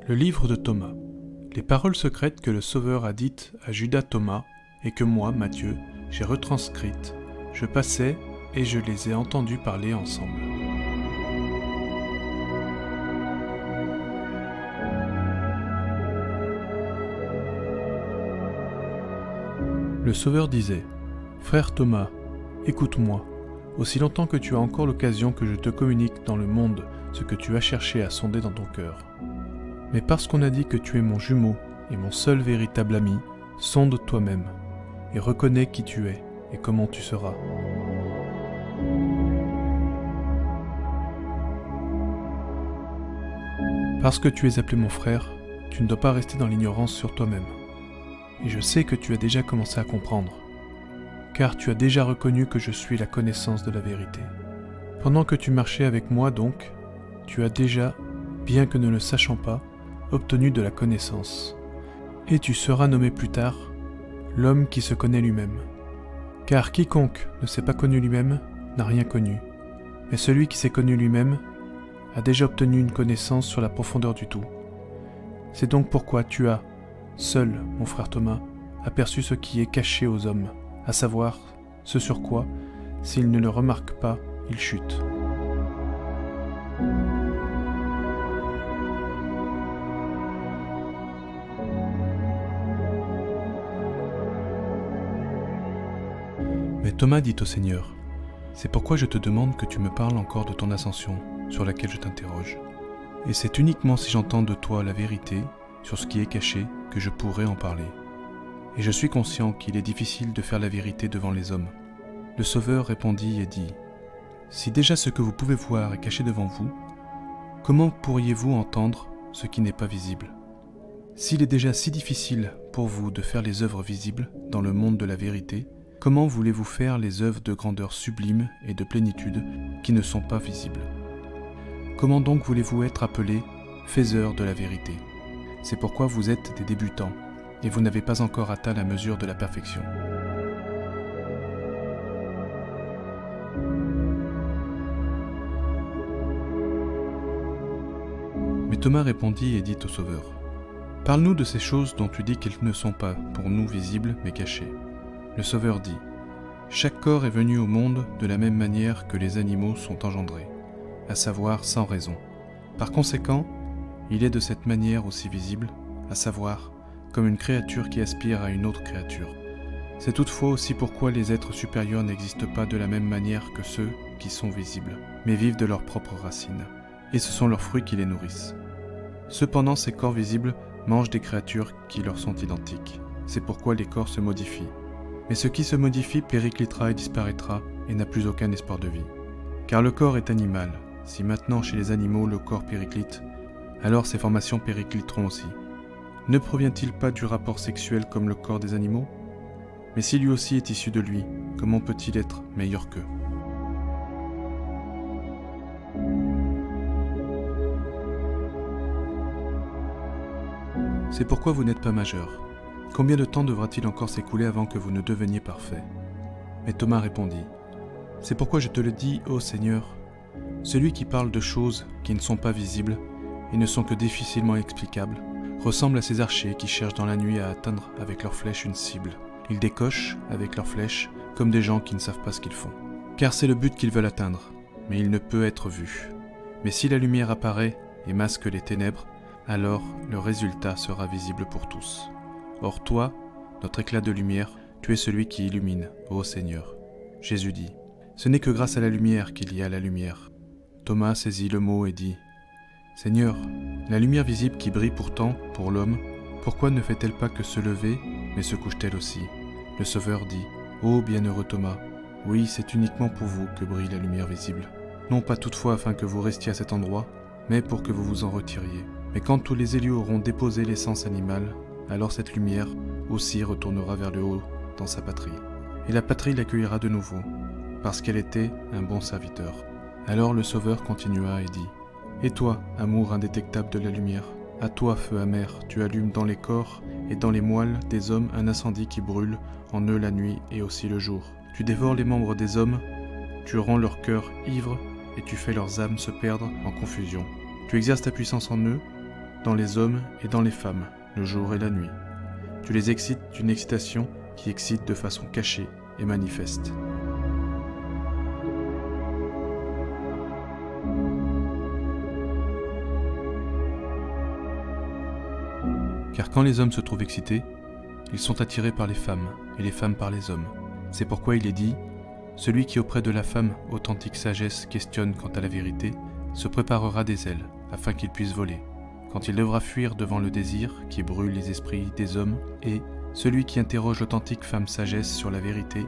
Le livre de Thomas. Les paroles secrètes que le Sauveur a dites à Judas Thomas et que moi, Matthieu, j'ai retranscrites. Je passais et je les ai entendus parler ensemble. Le Sauveur disait : « Frère Thomas, écoute-moi. Aussi longtemps que tu as encore l'occasion que je te communique dans le monde ce que tu as cherché à sonder dans ton cœur. Mais parce qu'on a dit que tu es mon jumeau et mon seul véritable ami, sonde toi-même et reconnais qui tu es et comment tu seras. » Parce que tu es appelé mon frère, tu ne dois pas rester dans l'ignorance sur toi-même. Et je sais que tu as déjà commencé à comprendre, car tu as déjà reconnu que je suis la connaissance de la vérité. Pendant que tu marchais avec moi donc, tu as déjà, bien que ne le sachant pas, obtenu de la connaissance. Et tu seras nommé plus tard l'homme qui se connaît lui-même. Car quiconque ne s'est pas connu lui-même n'a rien connu, mais celui qui s'est connu lui-même a déjà obtenu une connaissance sur la profondeur du tout. C'est donc pourquoi tu as, seul, mon frère Thomas, aperçu ce qui est caché aux hommes, à savoir ce sur quoi, s'ils ne le remarquent pas, ils chutent. Mais Thomas dit au Seigneur : « C'est pourquoi je te demande que tu me parles encore de ton ascension, sur laquelle je t'interroge. Et c'est uniquement si j'entends de toi la vérité sur ce qui est caché que je pourrai en parler. Et je suis conscient qu'il est difficile de faire la vérité devant les hommes. » Le Sauveur répondit et dit : « Si déjà ce que vous pouvez voir est caché devant vous, comment pourriez-vous entendre ce qui n'est pas visible ? S'il est déjà si difficile pour vous de faire les œuvres visibles dans le monde de la vérité, comment voulez-vous faire les œuvres de grandeur sublime et de plénitude qui ne sont pas visibles ? Comment donc voulez-vous être appelés faiseurs de la vérité ? C'est pourquoi vous êtes des débutants, et vous n'avez pas encore atteint la mesure de la perfection. » Mais Thomas répondit et dit au Sauveur : « Parle-nous de ces choses dont tu dis qu'elles ne sont pas, pour nous, visibles, mais cachées. » Le Sauveur dit : « Chaque corps est venu au monde de la même manière que les animaux sont engendrés, à savoir sans raison. Par conséquent, il est de cette manière aussi visible, à savoir comme une créature qui aspire à une autre créature. C'est toutefois aussi pourquoi les êtres supérieurs n'existent pas de la même manière que ceux qui sont visibles, mais vivent de leurs propres racines, et ce sont leurs fruits qui les nourrissent. Cependant, ces corps visibles mangent des créatures qui leur sont identiques. C'est pourquoi les corps se modifient. Mais ce qui se modifie périclitera et disparaîtra et n'a plus aucun espoir de vie. Car le corps est animal. Si maintenant chez les animaux le corps périclite, alors ces formations péricliteront aussi. Ne provient-il pas du rapport sexuel comme le corps des animaux ? Mais si lui aussi est issu de lui, comment peut-il être meilleur qu'eux ? C'est pourquoi vous n'êtes pas majeur. Combien de temps devra-t-il encore s'écouler avant que vous ne deveniez parfait ? Mais Thomas répondit : « C'est pourquoi je te le dis, ô Seigneur, celui qui parle de choses qui ne sont pas visibles et ne sont que difficilement explicables, ressemble à ces archers qui cherchent dans la nuit à atteindre avec leurs flèches une cible. Ils décochent avec leurs flèches comme des gens qui ne savent pas ce qu'ils font. Car c'est le but qu'ils veulent atteindre, mais il ne peut être vu. Mais si la lumière apparaît et masque les ténèbres, alors le résultat sera visible pour tous. Or toi, notre éclat de lumière, tu es celui qui illumine, ô Seigneur. » Jésus dit : « Ce n'est que grâce à la lumière qu'il y a la lumière. » Thomas saisit le mot et dit : « Seigneur, la lumière visible qui brille pourtant pour l'homme, pourquoi ne fait-elle pas que se lever, mais se couche-t-elle aussi ?» Le Sauveur dit : « Ô bienheureux Thomas, oui, c'est uniquement pour vous que brille la lumière visible. Non pas toutefois afin que vous restiez à cet endroit, mais pour que vous vous en retiriez. Mais quand tous les élus auront déposé l'essence animale, alors cette lumière aussi retournera vers le haut dans sa patrie. Et la patrie l'accueillera de nouveau, parce qu'elle était un bon serviteur. » Alors le Sauveur continua et dit : « Et toi, amour indétectable de la lumière, à toi, feu amer, tu allumes dans les corps et dans les moelles des hommes un incendie qui brûle en eux la nuit et aussi le jour. Tu dévores les membres des hommes, tu rends leur cœur ivre et tu fais leurs âmes se perdre en confusion. Tu exerces ta puissance en eux, dans les hommes et dans les femmes, le jour et la nuit. Tu les excites d'une excitation qui excite de façon cachée et manifeste. Car quand les hommes se trouvent excités, ils sont attirés par les femmes, et les femmes par les hommes. C'est pourquoi il est dit « Celui qui auprès de la femme, authentique sagesse, questionne quant à la vérité, se préparera des ailes, afin qu'il puisse voler, quand il devra fuir devant le désir qui brûle les esprits des hommes, et celui qui interroge l'authentique femme sagesse sur la vérité,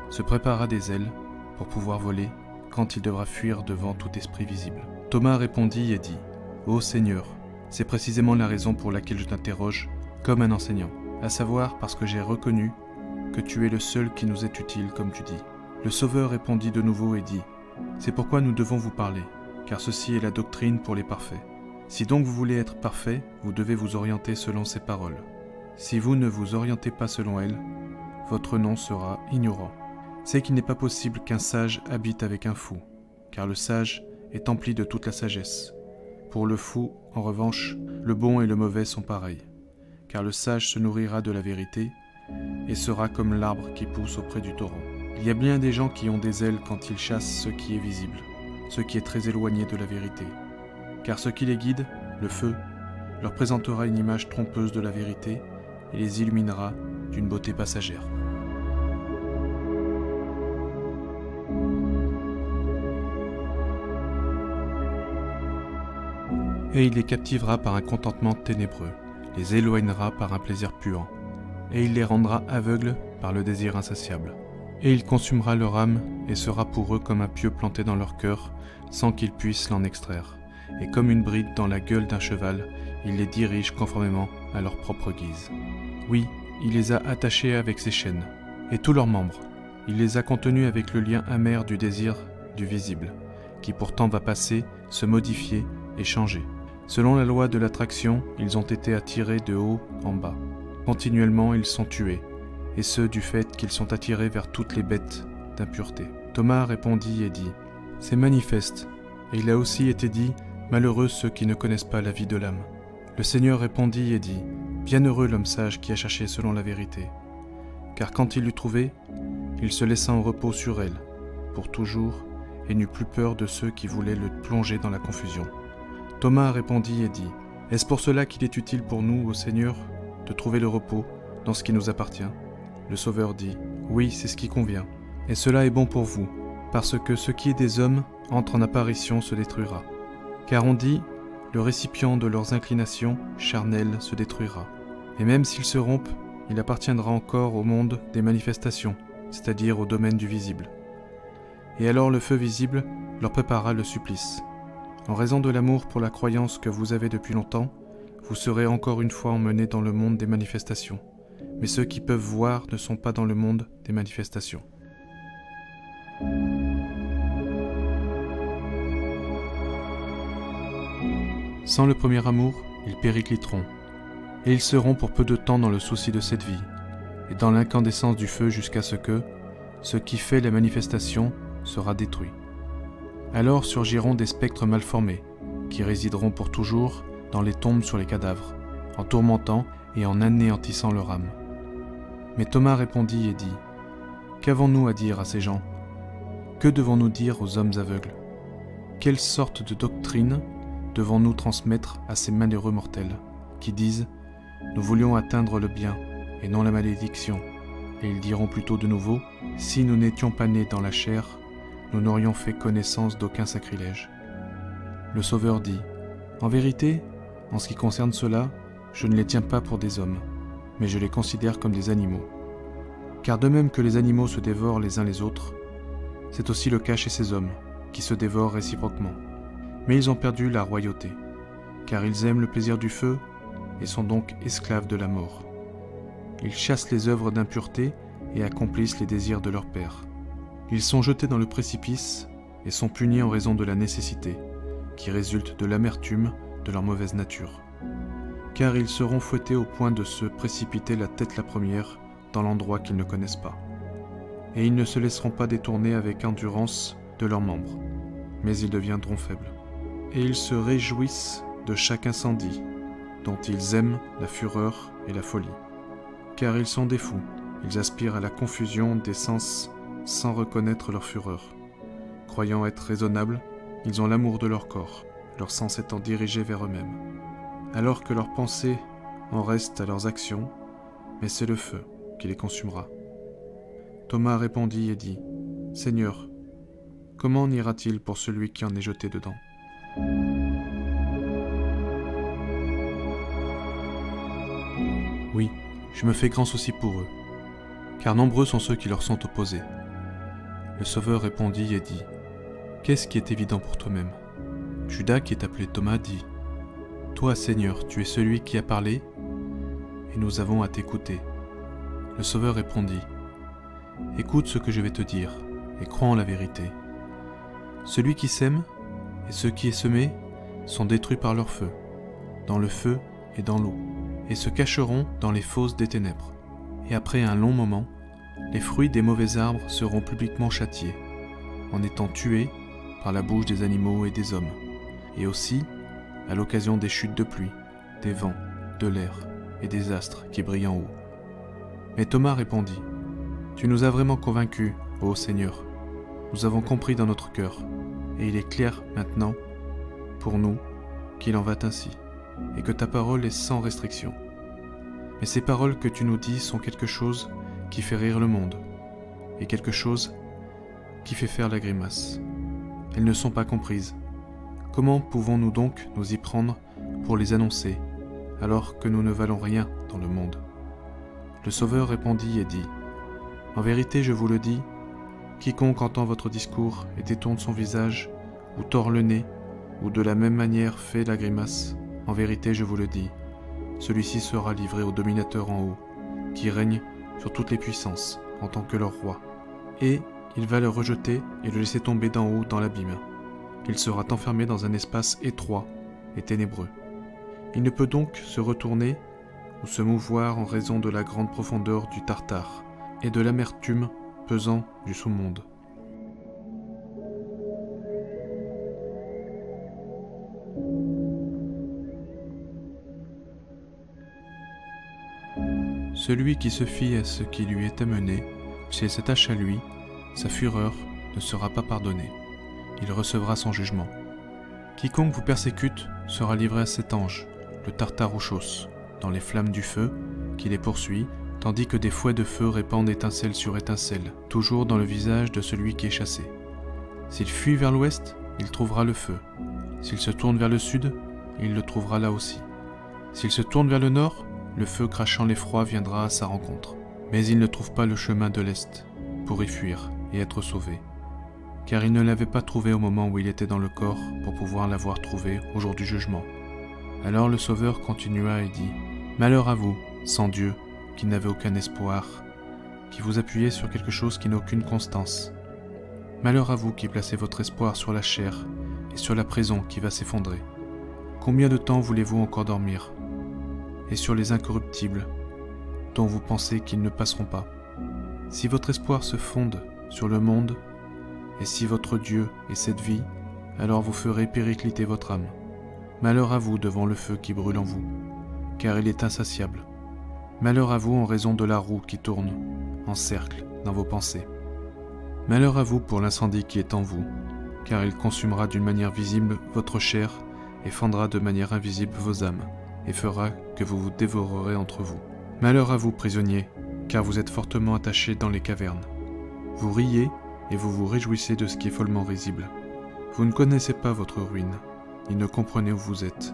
se préparera des ailes pour pouvoir voler, quand il devra fuir devant tout esprit visible. » Thomas répondit et dit « Ô Seigneur, c'est précisément la raison pour laquelle je t'interroge comme un enseignant, à savoir parce que j'ai reconnu que tu es le seul qui nous est utile comme tu dis. » Le Sauveur répondit de nouveau et dit « C'est pourquoi nous devons vous parler, car ceci est la doctrine pour les parfaits. Si donc vous voulez être parfaits, vous devez vous orienter selon ces paroles. Si vous ne vous orientez pas selon elles, votre nom sera ignorant. C'est qu'il n'est pas possible qu'un sage habite avec un fou, car le sage est empli de toute la sagesse. Pour le fou, en revanche, le bon et le mauvais sont pareils, car le sage se nourrira de la vérité et sera comme l'arbre qui pousse auprès du torrent. Il y a bien des gens qui ont des ailes quand ils chassent ce qui est visible, ce qui est très éloigné de la vérité, car ce qui les guide, le feu, leur présentera une image trompeuse de la vérité et les illuminera d'une beauté passagère. Et il les captivera par un contentement ténébreux, les éloignera par un plaisir puant, et il les rendra aveugles par le désir insatiable. Et il consumera leur âme et sera pour eux comme un pieu planté dans leur cœur, sans qu'ils puissent l'en extraire. Et comme une bride dans la gueule d'un cheval, il les dirige conformément à leur propre guise. Oui, il les a attachés avec ses chaînes, et tous leurs membres. Il les a contenus avec le lien amer du désir du visible, qui pourtant va passer, se modifier et changer. Selon la loi de l'attraction, ils ont été attirés de haut en bas. Continuellement, ils sont tués, et ce du fait qu'ils sont attirés vers toutes les bêtes d'impureté. Thomas répondit et dit « C'est manifeste, et il a aussi été dit « Malheureux ceux qui ne connaissent pas la vie de l'âme. » Le Seigneur répondit et dit « Bienheureux l'homme sage qui a cherché selon la vérité. Car quand il l'eut trouvée, il se laissa en repos sur elle, pour toujours, et n'eut plus peur de ceux qui voulaient le plonger dans la confusion. » Thomas répondit et dit « Est-ce pour cela qu'il est utile pour nous, ô Seigneur, de trouver le repos dans ce qui nous appartient ?» Le Sauveur dit « Oui, c'est ce qui convient, et cela est bon pour vous, parce que ce qui est des hommes entre en apparition se détruira. Car on dit, le récipient de leurs inclinations charnelles se détruira. Et même s'ils se rompent, il appartiendra encore au monde des manifestations, c'est-à-dire au domaine du visible. Et alors le feu visible leur préparera le supplice. En raison de l'amour pour la croyance que vous avez depuis longtemps, vous serez encore une fois emmenés dans le monde des manifestations. Mais ceux qui peuvent voir ne sont pas dans le monde des manifestations. Sans le premier amour, ils péricliteront, et ils seront pour peu de temps dans le souci de cette vie, et dans l'incandescence du feu jusqu'à ce que, ce qui fait les manifestations sera détruit. Alors surgiront des spectres mal formés, qui résideront pour toujours dans les tombes sur les cadavres, en tourmentant et en anéantissant leur âme. Mais Thomas répondit et dit « Qu'avons-nous à dire à ces gens? Que devons-nous dire aux hommes aveugles? Quelle sorte de doctrine devons-nous transmettre à ces malheureux mortels qui disent « Nous voulions atteindre le bien et non la malédiction » et ils diront plutôt de nouveau « Si nous n'étions pas nés dans la chair, nous n'aurions fait connaissance d'aucun sacrilège. » Le Sauveur dit « En vérité, en ce qui concerne cela, je ne les tiens pas pour des hommes, mais je les considère comme des animaux. Car de même que les animaux se dévorent les uns les autres, c'est aussi le cas chez ces hommes, qui se dévorent réciproquement. Mais ils ont perdu la royauté, car ils aiment le plaisir du feu et sont donc esclaves de la mort. Ils chassent les œuvres d'impureté et accomplissent les désirs de leur père. Ils sont jetés dans le précipice et sont punis en raison de la nécessité, qui résulte de l'amertume de leur mauvaise nature. Car ils seront fouettés au point de se précipiter la tête la première dans l'endroit qu'ils ne connaissent pas. Et ils ne se laisseront pas détourner avec endurance de leurs membres, mais ils deviendront faibles. Et ils se réjouissent de chaque incendie, dont ils aiment la fureur et la folie. Car ils sont des fous, ils aspirent à la confusion des sens sans reconnaître leur fureur. Croyant être raisonnables, ils ont l'amour de leur corps, leurs sens étant dirigés vers eux-mêmes. Alors que leurs pensées en restent à leurs actions, mais c'est le feu qui les consumera. Thomas répondit et dit : « Seigneur, comment en ira-t-il pour celui qui en est jeté dedans ? » Oui, je me fais grand souci pour eux, car nombreux sont ceux qui leur sont opposés. Le Sauveur répondit et dit : « Qu'est-ce qui est évident pour toi-même ? » Judas, qui est appelé Thomas, dit : « Toi, Seigneur, tu es celui qui a parlé, et nous avons à t'écouter. » Le Sauveur répondit : « Écoute ce que je vais te dire, et crois en la vérité. Celui qui sème, et ce qui est semé, sont détruits par leur feu, dans le feu et dans l'eau, et se cacheront dans les fosses des ténèbres. Et après un long moment, les fruits des mauvais arbres seront publiquement châtiés, en étant tués par la bouche des animaux et des hommes, et aussi à l'occasion des chutes de pluie, des vents, de l'air et des astres qui brillent en haut. » Mais Thomas répondit : « Tu nous as vraiment convaincus, ô Seigneur. Nous avons compris dans notre cœur, et il est clair maintenant, pour nous, qu'il en va ainsi, et que ta parole est sans restriction. Mais ces paroles que tu nous dis sont quelque chose qui fait rire le monde, et quelque chose qui fait faire la grimace. Elles ne sont pas comprises. Comment pouvons-nous donc nous y prendre pour les annoncer, alors que nous ne valons rien dans le monde ? » Le Sauveur répondit et dit : « En vérité, je vous le dis, quiconque entend votre discours et détourne son visage, ou tord le nez, ou de la même manière fait la grimace, en vérité, je vous le dis, celui-ci sera livré au dominateur en haut, qui règne sur toutes les puissances, en tant que leur roi. Et il va le rejeter et le laisser tomber d'en haut dans l'abîme. Il sera enfermé dans un espace étroit et ténébreux. Il ne peut donc se retourner ou se mouvoir en raison de la grande profondeur du Tartare et de l'amertume pesant du sous-monde. » Celui qui se fie à ce qui lui est amené, s'il s'attache à lui, sa fureur ne sera pas pardonnée. Il recevra son jugement. Quiconque vous persécute sera livré à cet ange, le Tartarouchos, dans les flammes du feu, qui les poursuit, tandis que des fouets de feu répandent étincelle sur étincelle, toujours dans le visage de celui qui est chassé. S'il fuit vers l'ouest, il trouvera le feu. S'il se tourne vers le sud, il le trouvera là aussi. S'il se tourne vers le nord, le feu crachant l'effroi viendra à sa rencontre. Mais il ne trouve pas le chemin de l'est, pour y fuir et être sauvé. Car il ne l'avait pas trouvé au moment où il était dans le corps, pour pouvoir l'avoir trouvé au jour du jugement. Alors le Sauveur continua et dit : « Malheur à vous, sans Dieu, qui n'avez aucun espoir, qui vous appuyez sur quelque chose qui n'a aucune constance. Malheur à vous qui placez votre espoir sur la chair et sur la prison qui va s'effondrer. Combien de temps voulez-vous encore dormir ? Et sur les incorruptibles, dont vous pensez qu'ils ne passeront pas. Si votre espoir se fonde sur le monde, et si votre Dieu est cette vie, alors vous ferez péricliter votre âme. Malheur à vous devant le feu qui brûle en vous, car il est insatiable. Malheur à vous en raison de la roue qui tourne en cercle dans vos pensées. Malheur à vous pour l'incendie qui est en vous, car il consumera d'une manière visible votre chair et fendra de manière invisible vos âmes, et fera que vous vous dévorerez entre vous. Malheur à vous, prisonniers, car vous êtes fortement attachés dans les cavernes. Vous riez et vous vous réjouissez de ce qui est follement risible. Vous ne connaissez pas votre ruine, ni ne comprenez où vous êtes.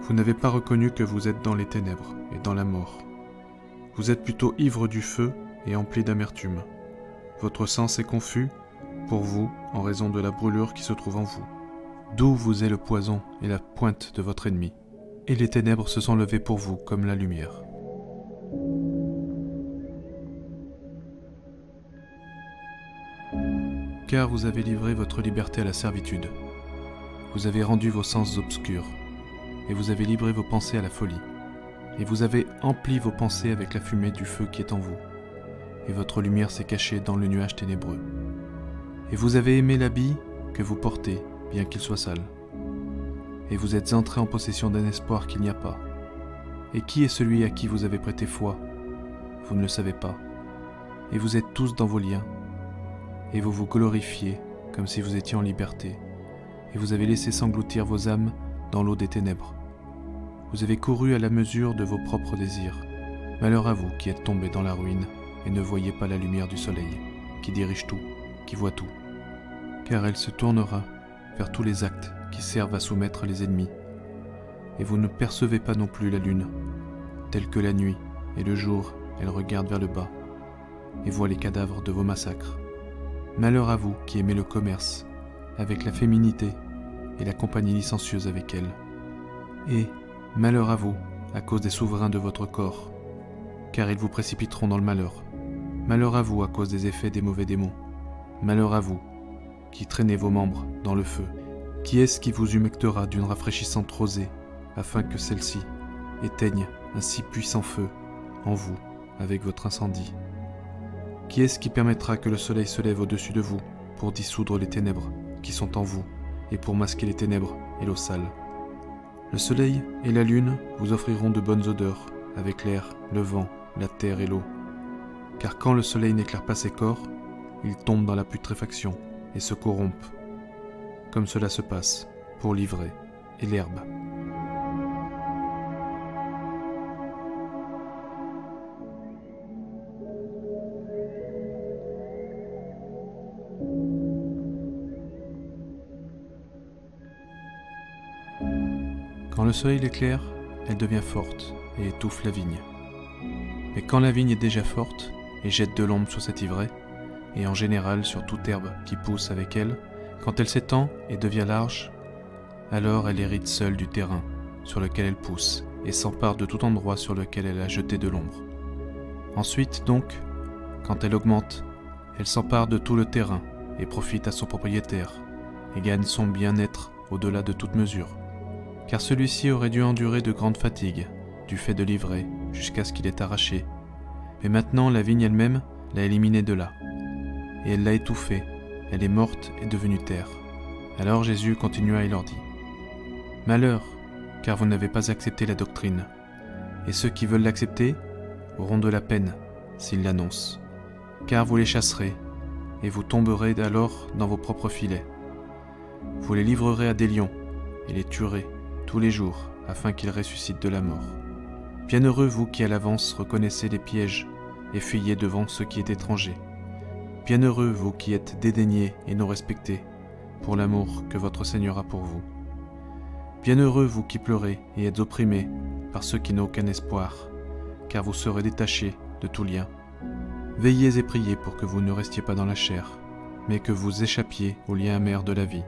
Vous n'avez pas reconnu que vous êtes dans les ténèbres et dans la mort. Vous êtes plutôt ivre du feu et empli d'amertume. Votre sens est confus, pour vous, en raison de la brûlure qui se trouve en vous. D'où vous est le poison et la pointe de votre ennemi. Et les ténèbres se sont levées pour vous comme la lumière. Car vous avez livré votre liberté à la servitude. Vous avez rendu vos sens obscurs, et vous avez livré vos pensées à la folie. Et vous avez empli vos pensées avec la fumée du feu qui est en vous, et votre lumière s'est cachée dans le nuage ténébreux. Et vous avez aimé l'habit que vous portez, bien qu'il soit sale. Et vous êtes entrés en possession d'un espoir qu'il n'y a pas, Et qui est celui à qui vous avez prêté foi? Vous ne le savez pas. Et vous êtes tous dans vos liens. Et vous vous glorifiez comme si vous étiez en liberté. Et vous avez laissé s'engloutir vos âmes dans l'eau des ténèbres. Vous avez couru à la mesure de vos propres désirs. Malheur à vous qui êtes tombés dans la ruine et ne voyez pas la lumière du soleil, qui dirige tout, qui voit tout. Car elle se tournera vers tous les actes qui servent à soumettre les ennemis. Et vous ne percevez pas non plus la lune, telle que la nuit et le jour, elle regarde vers le bas et voit les cadavres de vos massacres. Malheur à vous qui aimez le commerce avec la féminité et la compagnie licencieuse avec elle. Et malheur à vous à cause des souverains de votre corps, car ils vous précipiteront dans le malheur. Malheur à vous à cause des effets des mauvais démons. Malheur à vous qui traînez vos membres dans le feu. Qui est-ce qui vous humectera d'une rafraîchissante rosée, afin que celle-ci éteigne un si puissant feu en vous avec votre incendie? Qui est-ce qui permettra que le soleil se lève au-dessus de vous pour dissoudre les ténèbres qui sont en vous et pour masquer les ténèbres et l'eau sale? Le soleil et la lune vous offriront de bonnes odeurs avec l'air, le vent, la terre et l'eau. Car quand le soleil n'éclaire pas ses corps, ils tombent dans la putréfaction et se corrompent, comme cela se passe pour l'ivraie et l'herbe. Quand le soleil l'éclaire, elle devient forte et étouffe la vigne. Mais quand la vigne est déjà forte et jette de l'ombre sur cette ivraie, et en général sur toute herbe qui pousse avec elle, quand elle s'étend et devient large, alors elle hérite seule du terrain sur lequel elle pousse et s'empare de tout endroit sur lequel elle a jeté de l'ombre. Ensuite donc, quand elle augmente, elle s'empare de tout le terrain et profite à son propriétaire et gagne son bien-être au-delà de toute mesure. Car celui-ci aurait dû endurer de grandes fatigues du fait de l'ivraie jusqu'à ce qu'il ait arraché. Mais maintenant la vigne elle-même l'a éliminé de là, et elle l'a étouffée, elle est morte et devenue terre. Alors Jésus continua et leur dit : Malheur, car vous n'avez pas accepté la doctrine, et ceux qui veulent l'accepter auront de la peine s'ils l'annoncent. Car vous les chasserez, et vous tomberez alors dans vos propres filets. Vous les livrerez à des lions, et les tuerez tous les jours, afin qu'ils ressuscitent de la mort. Bienheureux vous qui à l'avance reconnaissez les pièges, et fuyez devant ce qui est étranger. Bienheureux vous qui êtes dédaignés et non respectés, pour l'amour que votre Seigneur a pour vous. Bienheureux vous qui pleurez et êtes opprimés par ceux qui n'ont aucun espoir, car vous serez détachés de tout lien. Veillez et priez pour que vous ne restiez pas dans la chair, mais que vous échappiez au lien amer de la vie.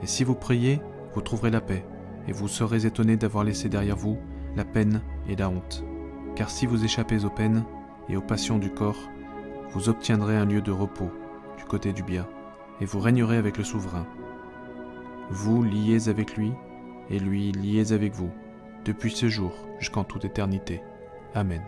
Et si vous priez, vous trouverez la paix, et vous serez étonnés d'avoir laissé derrière vous la peine et la honte. Car si vous échappez aux peines et aux passions du corps, vous obtiendrez un lieu de repos du côté du bien, et vous régnerez avec le souverain. Vous liez avec lui, et lui liez avec vous, depuis ce jour jusqu'en toute éternité. Amen.